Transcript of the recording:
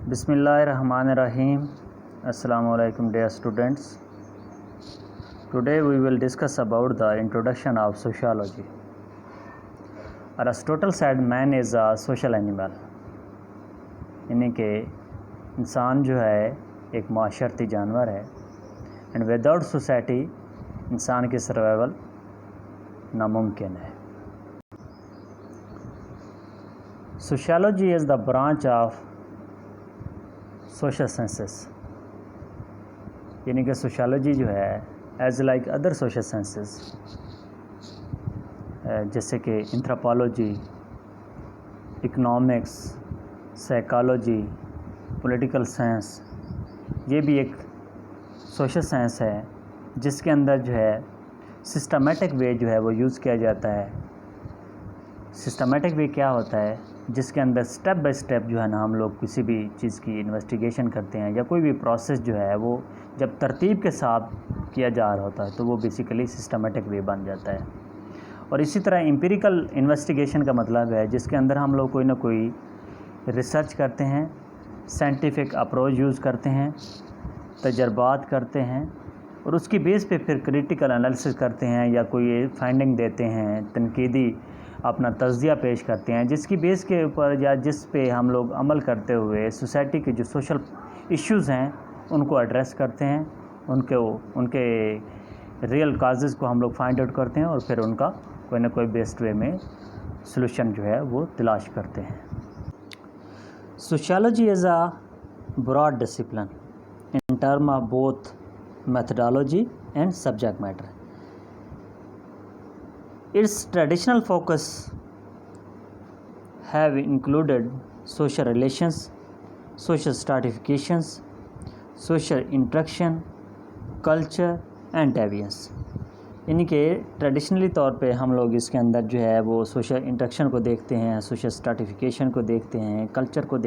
Bismillahirrahmanirrahim. Assalamu alaikum dear students. Today we will discuss about the introduction of sociology. Aristotle said man is a social animal. यानी कि इंसान जो है एक माशरती जानवर है and without society इंसान की सर्वाइवल नामुमकिन है. Sociology is the branch of social sciences. यानी कि सोशलॉजी जो है as like other social sciences जैसे कि anthropology, economics, psychology, political science, ये भी एक सोशल साइंस है जिसके अंदर जो है सिस्टमेटिक वे जो है वो यूज़ किया जाता है. सिस्टमेटिक वे क्या होता है? जिसके अंदर स्टेप बाय स्टेप जो है ना हम लोग किसी भी चीज़ की इन्वेस्टिगेशन करते हैं या कोई भी प्रोसेस जो है वो जब तरतीब के साथ किया जा रहा होता है तो वो बेसिकली सिस्टमेटिक वे बन जाता है. और इसी तरह एम्पिरिकल इन्वेस्टिगेशन का मतलब है जिसके अंदर हम लोग कोई ना कोई रिसर्च करते हैं, साइंटिफिक अप्रोच यूज़ करते हैं, तजर्बात करते हैं और उसकी बेस पे फिर क्रिटिकल एनालिसिस करते हैं या कोई फाइंडिंग देते हैं, तनकीदी अपना तज्ज़िया पेश करते हैं जिसकी बेस के ऊपर या जिस पे हम लोग अमल करते हुए सोसाइटी के जो सोशल इश्यूज़ हैं उनको एड्रेस करते हैं, उनके रियल काजेज़ को हम लोग फाइंड आउट करते हैं और फिर उनका कोई ना कोई बेस्ट वे में सॉल्यूशन जो है वो तलाश करते हैं. Sociology is a broad discipline in term of both methodology and subject matter. Its traditional focus have included social relations, social stratifications, social interaction, culture and deviance. यानी कि ट्रेडिशनली तौर पे हम लोग इसके अंदर जो है वो सोशल इंटरेक्शन को देखते हैं, सोशल स्ट्रैटिफिकेशन को देखते हैं, कल्चर को